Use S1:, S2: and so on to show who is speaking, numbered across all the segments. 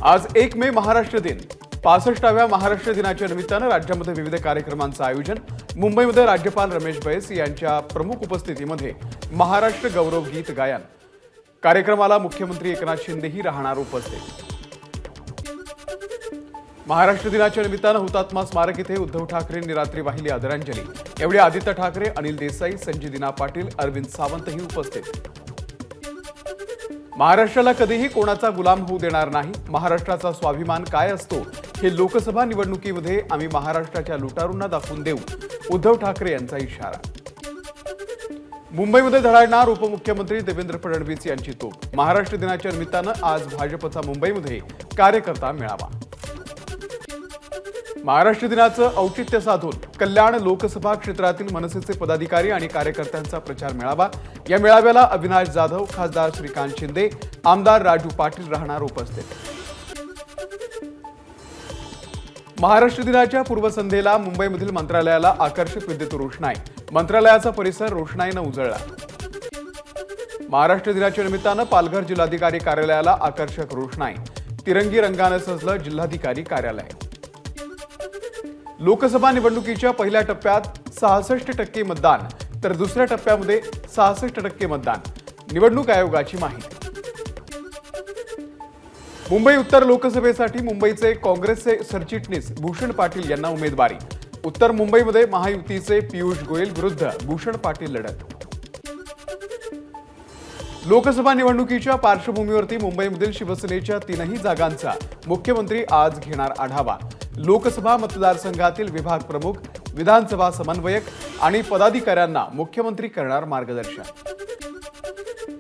S1: आज 1 मे महाराष्ट्र दिन। 65व्या महाराष्ट्र दिनाच्या निमित्ताने राज्यामध्ये विविध कार्यक्रमांचं आयोजन। मुंबईमध्ये राज्यपाल रमेश बैस यांच्या प्रमुख उपस्थितीमध्ये महाराष्ट्र गौरव गीत गायन। कार्यक्रमाला मुख्यमंत्री एकनाथ शिंदेही राहणार उपस्थित। महाराष्ट्र दिनाच्या निमित्ताने हुतात्मा स्मारक येथे उद्धव ठाकरेंनी रात्री वाहिली आदरांजली। यावेळी आदित्य ठाकरे, अनिल देसाई, संजय दिना पाटील, अरविंद सावंतही उपस्थित। महाराष्ट्राला कधीही कोणाचा गुलाम होऊ देणार नाही। महाराष्ट्राचा स्वाभिमान काय असतो हे लोकसभा निवडणुकीमध्ये आम्ही महाराष्ट्राच्या लुटारूंना दाखवून देऊ, उद्धव ठाकरे यांचा इशारा। मुंबईमध्ये धडाडणार उपमुख्यमंत्री देवेंद्र फडणवीस यांची तोफ। महाराष्ट्र दिनाच्या निमित्ताने आज भाजपचा मुंबईमध्ये कार्यकर्ता मेळावा। महाराष्ट्र दिनाचं औचित्य साधून कल्याण लोकसभा क्षेत्रातील मनसेचे पदाधिकारी आणि कार्यकर्त्यांचा प्रचार मेळावा। या मेळाव्याला अविनाश जाधव, खासदार श्रीकांत शिंदे, आमदार राजू पाटील राहणार उपस्थित। महाराष्ट्र दिनाच्या पूर्वसंध्येला मुंबईमधील मंत्रालयाला आकर्षक विद्युत रोषणाई। मंत्रालयाचा परिसर रोषणाईने उजळला। महाराष्ट्र दिनाच्या निमित्ताने पालघर जिल्हाधिकारी कार्यालयाला आकर्षक रोषणाई। तिरंगी रंगाने सजलं जिल्हाधिकारी कार्यालय। लोकसभा निवडणुकीच्या पहिल्या टप्प्यात 66% मतदान तर दुसऱ्या टप्प्यामध्ये 66% मतदान। निवडणूक आयोगाची माहिती। मुंबई उत्तर लोकसभेसाठी मुंबईचे काँग्रेसचे सरचिटणीस भूषण पाटील यांना उमेदवारी। उत्तर मुंबईमध्ये महायुतीचे पियुष गोयल विरुद्ध भूषण पाटील लढत। लोकसभा निवडणुकीच्या पार्श्वभूमीवरती मुंबईमधील शिवसेनेच्या 3ही जागांचा मुख्यमंत्री आज घेणार आढावा। लोकसभा मतदारसंघातील विभाग प्रमुख, विधानसभा समन्वयक आणि पदाधिकाऱ्यांना मुख्यमंत्री करणार मार्गदर्शन।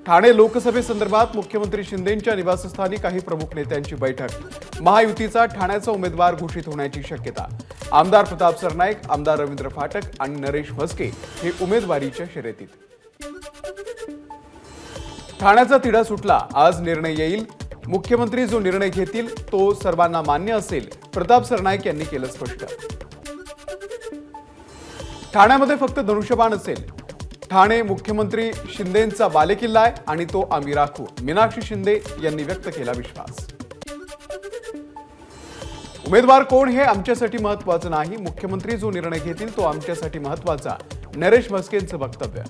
S1: ठाणे लोकसभेसंदर्भात मुख्यमंत्री शिंदेंच्या निवासस्थानी काही प्रमुख नेत्यांची बैठक। महायुतीचा ठाण्याचा उमेदवार घोषित होण्याची शक्यता। आमदार प्रताप सरनाईक, आमदार रवींद्र फाटक आणि नरेश म्हस्के हे उमेदवारीच्या शर्यतीत। ठाण्याचा तिढा सुटला, आज निर्णय येईल। मुख्यमंत्री जो निर्णय घेतील तो सर्वांना मान्य असेल, प्रताप सरनाईक यांनी केलं स्पष्ट। ठाण्यामध्ये फक्त धनुष्यबाण असेल। ठाणे मुख्यमंत्री शिंदेंचा बालेकिल्ला आहे आणि तो आम्ही राखू, मीनाक्षी शिंदे यांनी व्यक्त केला विश्वास। उमेदवार कोण हे आमच्यासाठी महत्त्वाचं नाही, मुख्यमंत्री जो निर्णय घेतील तो आमच्यासाठी महत्त्वाचा, नरेश म्हस्केंचं वक्तव्य।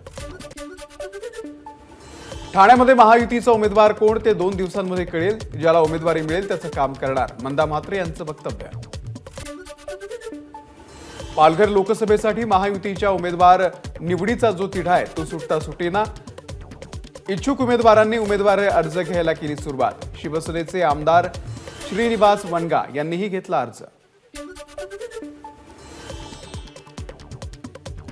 S1: ठाण्यामध्ये महायुतीचा उमेदवार कोण ते 2 दिवसांमध्ये कळेल। ज्याला उमेदवारी मिळेल त्याचं काम करणार, मंदा म्हात्रे यांचं वक्तव्य। पालघर लोकसभेसाठी महायुतीच्या उमेदवार निवडीचा जो तिढा आहे तो सुटता सुटेना। इच्छुक उमेदवारांनी उमेदवारी अर्ज घ्यायला केली सुरुवात। शिवसेनेचे आमदार श्रीनिवास वनगा यांनीही घेतला अर्ज।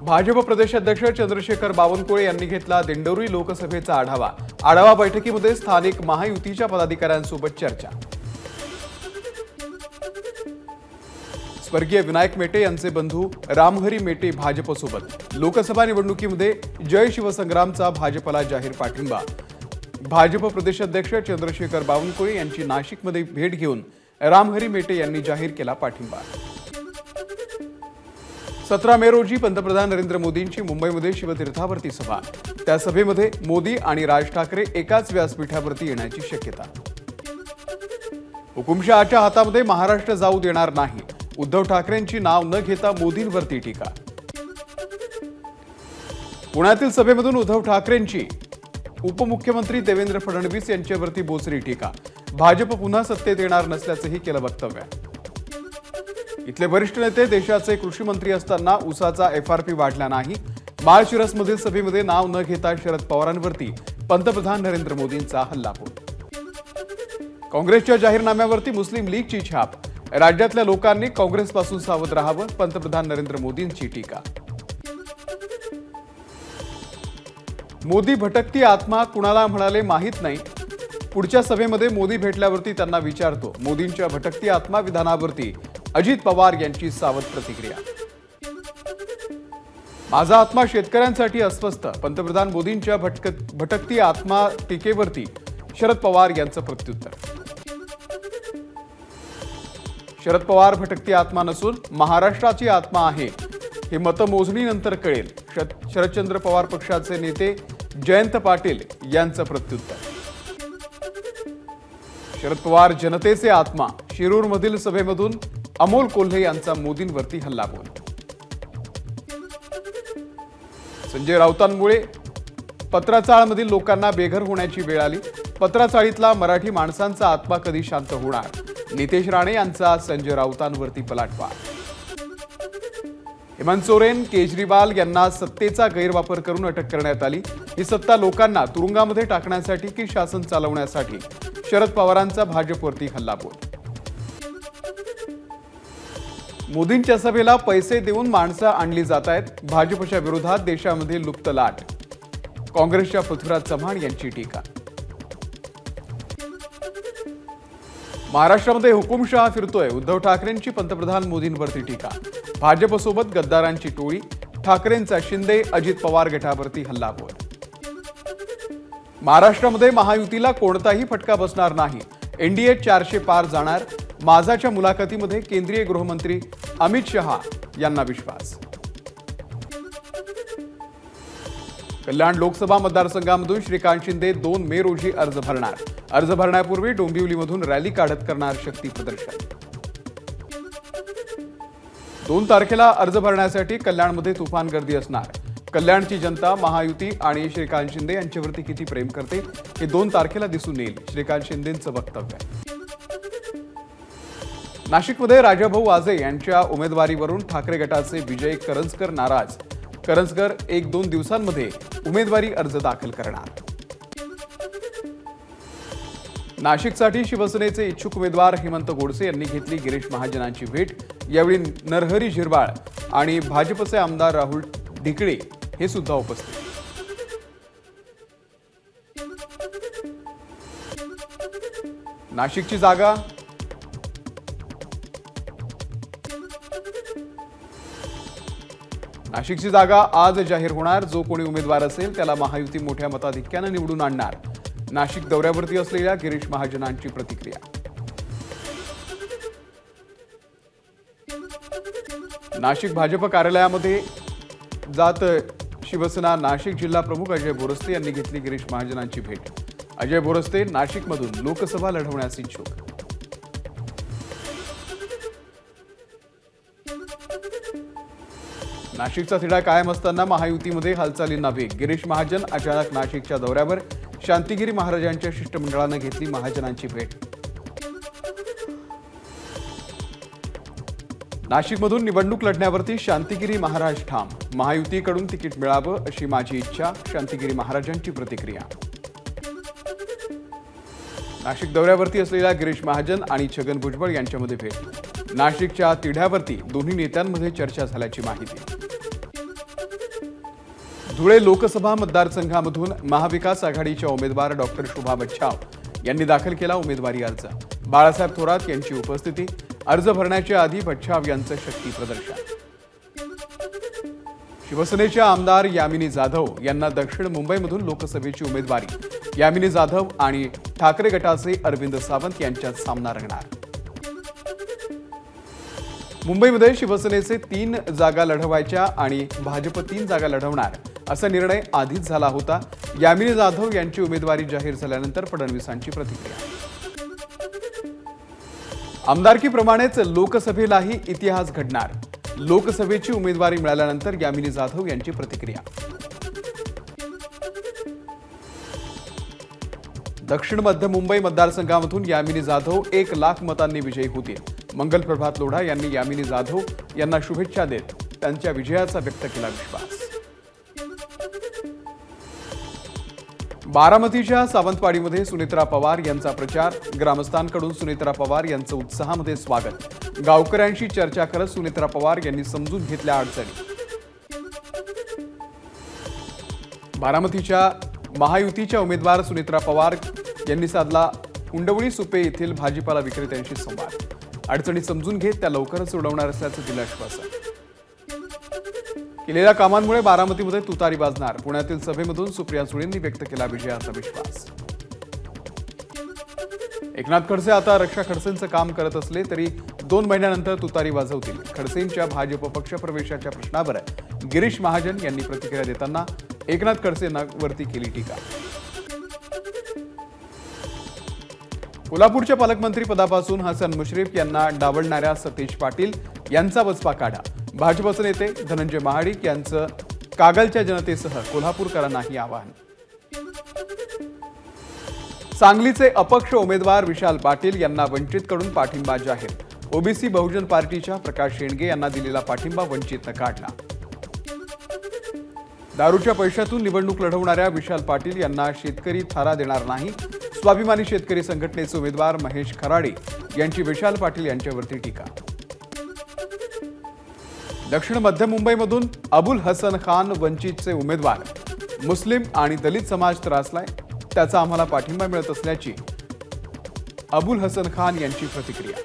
S1: भाजप प्रदेशाध्यक्ष चंद्रशेखर बावनकुळे यांनी घेतला दिंडोरी लोकसभेचा आढावा। आढावा बैठकीमध्ये स्थानिक महायुतीच्या पदाधिकाऱ्यांसोबत चर्चा। स्वर्गीय विनायक मेटे यांचे बंधू रामहरी मेटे भाजपसोबत। लोकसभा निवडणुकीमध्ये जय शिवसंग्रामचा भाजपला जाहीर पाठिंबा। भाजप प्रदेशाध्यक्ष चंद्रशेखर बावनकुळे यांची नाशिकमध्ये भेट घेऊन रामहरी मेटे यांनी जाहीर केला पाठिंबा। 17 मे रोजी पंतप्रधान नरेंद्र मोदींची मुंबईमध्ये शिवतीर्थावरती सभा। त्या सभेमध्ये मोदी आणि राज ठाकरे एकाच व्यासपीठावरती येण्याची शक्यता। हुकुमशहाच्या हातामध्ये महाराष्ट्र जाऊ देणार नाही, उद्धव ठाकरेंची नाव न घेता मोदींवरती टीका। पुण्यातील सभेमधून उद्धव ठाकरेंची उपमुख्यमंत्री देवेंद्र फडणवीस यांच्यावरती बोचरी टीका। भाजप पुन्हा सत्तेत येणार नसल्याचंही केलं वक्तव्य। इथले वरिष्ठ नेते देशाचे कृषी मंत्री असताना ऊसाचा FRP वाढला नाही। माळशिरसमधील सभेमध्ये नाव न घेता शरद पवारांवरती पंतप्रधान नरेंद्र मोदींचा हल्लाबोल। काँग्रेसच्या जाहीरनाम्यावरती मुस्लिम लीगची छाप। राज्यातल्या लोकांनी काँग्रेसपासून सावध राहावं, पंतप्रधान नरेंद्र मोदींची टीका। मोदी भटकती आत्मा कुणाला म्हणाले माहीत नाही। पुढच्या सभेमध्ये मोदी भेटल्यावरती त्यांना विचारतो। मोदींच्या भटकती आत्मा विधानावरती अजित पवार यांची सावध प्रतिक्रिया। माझा आत्मा शेतकऱ्यांसाठी अस्वस्थ, पंतप्रधान मोदींच्या भटकती आत्मा टीकेवरती शरद पवार यांचं प्रत्युत्तर। शरद पवार भटकती आत्मा नसून महाराष्ट्राची आत्मा आहे, हे मतमोजणीनंतर कळेल, शरदचंद्र पवार पक्षाचे नेते जयंत पाटील यांचं प्रत्युत्तर। शरद पवार जनतेचे आत्मा. शिरूरमधील सभेमधून अमोल कोल्हे यांचा मोदींवरती हल्लाबोल. संजय राऊतांमुळे पत्राचाळमधील लोकांना बेघर होण्याची वेळ आली. पत्राचाळीतला मराठी माणसांचा आत्मा कधी शांत होणार? नितेश राणे यांचा संजय राऊतांवरती पलटवार. हेमंत सोरेन, केजरीवाल यांना सत्तेचा गैरवापर करून अटक करण्यात आली. ही सत्ता लोकांना तुरुंगामध्ये टाकण्यासाठी की शासन चालवण्यासाठी? शरद पवारांचा भाजपवरती हल्लाबोल. मोदींच्या सभेला पैसे देऊन माणसं आणली जात आहेत. भाजपच्या विरोधात देशामध्ये लुप्त लाट. काँग्रेसच्या पृथ्वीराज चव्हाण यांची टीका. महाराष्ट्रामध्ये हुकुमशहा फिरतोय. उद्धव ठाकरेंची पंतप्रधान मोदींवरती टीका. भाजपसोबत गद्दारांची टोळी. ठाकरेंचा शिंदे अजित पवार गटावरती हल्लाबोल. महाराष्ट्रामध्ये महायुतीला कोणताही फटका बसणार नाही. एनडीए 400 पार जाणार. माझाच्या मुलाखतीमध्ये केंद्रीय गृहमंत्री अमित शहा यांना विश्वास. कल्याण लोकसभा मतदारसंघामधून श्रीकांत शिंदे 2 मे रोजी अर्ज भरणार. अर्ज भरण्यापूर्वी डोंबिवलीमधून रॅली काढत करणार शक्ती प्रदर्शन. 2 तारखेला अर्ज भरण्यासाठी कल्याणमध्ये तुफान गर्दी असणार. कल्याणची जनता महायुती आणि श्रीकांत शिंदे यांच्यावरती किती प्रेम करते हे 2 तारखेला दिसून येईल. श्रीकांत शिंदेंचं वक्तव्य. नाशिकमध्ये राजाभाऊ वाजे यांच्या उमेदवारीवरून ठाकरे गटाचे विजय करंजकर नाराज. करंजकर 1-2 दिवसांमध्ये उमेदवारी अर्ज दाखल करणार. नाशिकसाठी शिवसेनेचे इच्छुक उमेदवार हेमंत गोडसे यांनी घेतली गिरीश महाजनांची भेट. यावेळी नरहरी झिरवाळ आणि भाजपचे आमदार राहुल ढिकळे हे सुद्धा उपस्थित. नाशिकची जागा आज जाहीर होणार. जो कोणी उमेदवार असेल त्याला महायुती मोठ्या मताधिक्याने निवडून आणणार. नाशिक दौऱ्यावरती असलेल्या गिरीश महाजनांची प्रतिक्रिया. नाशिक भाजप कार्यालयामध्ये जात शिवसेना नाशिक जिल्हा प्रमुख अजय बोरस्ते यांनी घेतली गिरीश महाजनांची भेट. अजय बोरस्ते नाशिकमधून लोकसभा लढवण्यास इच्छुक. नाशिकचा तिढा कायम असताना महायुतीमध्ये हालचालींना वेग. गिरीश महाजन अचानक नाशिकच्या दौऱ्यावर. शांतिगिरी महाराजांच्या शिष्टमंडळानं घेतली महाजनांची भेट. नाशिकमधून निवडणूक लढण्यावरती शांतिगिरी महाराज ठाम. महायुतीकडून तिकीट मिळावं अशी माझी इच्छा. शांतिगिरी महाराजांची प्रतिक्रिया. नाशिक दौऱ्यावरती असलेल्या गिरीश महाजन आणि छगन भुजबळ यांच्यामध्ये भेट. नाशिकच्या तिढ्यावरती दोन्ही नेत्यांमध्ये चर्चा झाल्याची माहिती. धुळे लोकसभा मतदारसंघामधून महाविकास आघाडीच्या उमेदवार डॉक्टर शुभा बच्छाव यांनी दाखल केला उमेदवारी अर्ज. बाळासाहेब थोरात यांची उपस्थिती. अर्ज भरण्याच्या आधी बच्छाव यांचं शक्ती प्रदर्शन. शिवसेनेच्या आमदार यामिनी जाधव यांना दक्षिण मुंबईमधून लोकसभेची उमेदवारी. यामिनी जाधव आणि ठाकरे गटाचे अरविंद सावंत यांच्यात सामना रंगणार. मुंबईमध्ये शिवसेनेचे 3 जागा लढवायच्या आणि भाजप 3 जागा लढवणार असा निर्णय आधीच झाला होता. यामिनी जाधव यांची उमेदवारी जाहीर झाल्यानंतर फडणवीसांची प्रतिक्रिया. आमदारकीप्रमाणेच लोकसभेलाही इतिहास घडणार. लोकसभेची उमेदवारी मिळाल्यानंतर यामिनी जाधव यांची प्रतिक्रिया. दक्षिण मध्य मुंबई मतदारसंघामधून यामिनी जाधव 1 लाख मतांनी विजयी होतील. मंगल प्रभात लोढा यांनी यामिनी जाधव यांना शुभेच्छा देत त्यांच्या विजयाचा व्यक्त केला विश्वास. बारामतीच्या सावंतवाडीमध्ये सुनेत्रा पवार यांचा प्रचार. ग्रामस्थांकडून सुनेत्रा पवार यांचं उत्साहामध्ये स्वागत. गावकऱ्यांशी चर्चा करत सुनेत्रा पवार यांनी समजून घेतल्या अडचणी. बारामतीच्या महायुतीच्या उमेदवार सुनेत्रा पवार यांनी साधला उंडवळी सुपे येथील भाजीपाला विक्रेत्यांशी संवाद. अडचणी समजून घेत त्या लवकरच सोडवणार असल्याचं दिलं आश्वासन. केलेल्या कामांमुळे बारामतीमध्ये तुतारी वाजणार. पुण्यातील सभेमधून सुप्रिया सुळेंनी व्यक्त केला विजयाचा विश्वास. एकनाथ खडसे आता रक्षा खडसेंचं काम करत असले तरी 2 महिन्यानंतर तुतारी वाजवतील. खडसेंच्या भाजप पक्षप्रवेशाच्या प्रश्नावर गिरीश महाजन यांनी प्रतिक्रिया देताना एकनाथ खडसेंवरती केली टीका. कोल्हापूरच्या पालकमंत्री पदापासून हसन मुश्रीफ यांना डावलणाऱ्या सतीश पाटील यांचा वचपा काढा. भाजपचे नेते धनंजय महाडिक यांचं कागलच्या जनतेसह कोल्हापूरकरांनाही आवाहन. सांगलीचे अपक्ष उमेदवार विशाल पाटील यांना वंचितकडून पाठिंबा जाहीर. ओबीसी बहुजन पार्टीच्या प्रकाश शेंडगे यांना दिलेला पाठिंबा वंचितनं काढला. दारूच्या पैशातून निवडणूक लढवणाऱ्या विशाल पाटील यांना शेतकरी थारा देणार नाही. स्वाभिमानी शेतकरी संघटनेचे उमेदवार महेश खराडे यांची विशाल पाटील यांच्यावरती टीका. दक्षिण मध्य मुंबईमधून अबुल हसन खान वंचितचे उमेदवार. मुस्लिम आणि दलित समाज त्रासलाय, त्याचा आम्हाला पाठिंबा मिळत असल्याची अबुल हसन खान यांची प्रतिक्रिया.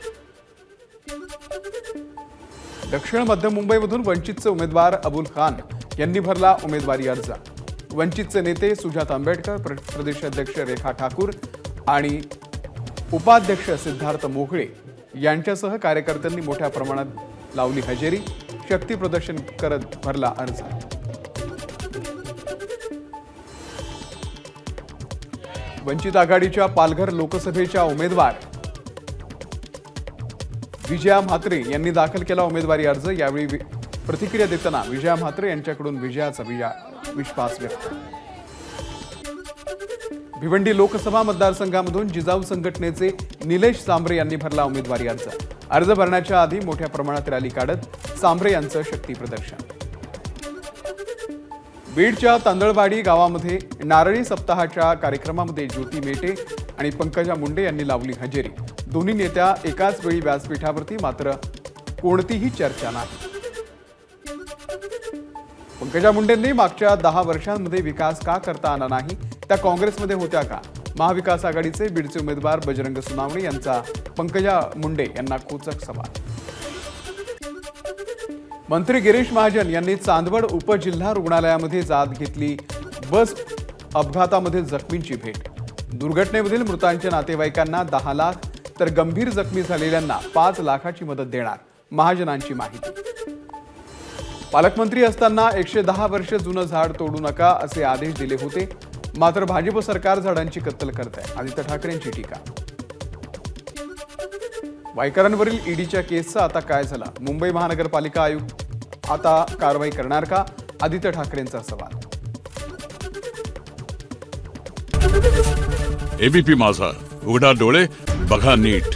S1: दक्षिण मध्य मुंबईमधून वंचितचे उमेदवार अबुल खान यांनी भरला उमेदवारी अर्ज. वंचितचे नेते सुजात आंबेडकर, प्रदेशाध्यक्ष रेखा ठाकूर आणि उपाध्यक्ष सिद्धार्थ मोकळे यांच्यासह कार्यकर्त्यांनी मोठ्या प्रमाणात लावली हजेरी. शक्ती प्रदर्शन करत भरला अर्ज. वंचित आघाडीच्या पालघर लोकसभेच्या उमेदवार विजया म्हात्रे यांनी दाखल केला उमेदवारी अर्ज. यावेळी प्रतिक्रिया देताना विजया म्हात्रे यांच्याकडून विजयाचा विश्वास व्यक्त. भिवंडी लोकसभा मतदारसंघामधून जिजाऊ संघटनेचे निलेश सांबरे यांनी भरला उमेदवारी अर्ज. अर्ज भरण्याच्या आधी मोठ्या प्रमाणात रॅली काढत सांबरे यांचं शक्ती प्रदर्शन. बीडच्या तांदळवाडी गावामध्ये नारळी सप्ताहाच्या कार्यक्रमामध्ये ज्योती मेटे आणि पंकजा मुंडे यांनी लावली हजेरी. दोन्ही नेत्या एकाच वेळी व्यासपीठावरती, मात्र कोणतीही चर्चा नाही. पंकजा मुंडेंनी मागच्या 10 वर्षांमध्ये विकास का करता आला नाही, त्या काँग्रेसमध्ये होत्या का? महाविकास आघाडीचे बीडचे उमेदवार बजरंग सोनावणे यांचा पंकजा मुंडे यांना खोचक सवाल. मंत्री गिरीश महाजन यांनी चांदवड उपजिल्हा रुग्णालयामध्ये जात घेतली. बस अपघातामधील जखमींची भेट. दुर्घटनेमधील मृतांच्या नातेवाईकांना 10 लाख तर गंभीर जखमी झालेल्यांना 5 लाखाची मदत देणार, महाजनांची माहिती. पालकमंत्री असताना 110 वर्ष जुनं झाड तोडू नका असे आदेश दिले होते, मात्र भाजप सरकार झाडांची कत्तल करत आहे, आदित्य ठाकरेंची टीका. वायकरांवरील ईडीच्या केसचं आता काय झालं? मुंबई महानगरपालिका आयुक्त आता कारवाई करणार का? आदित्य ठाकरेंचा सवाल.
S2: एबीपी माझा, उघडा डोळे बघा नीट.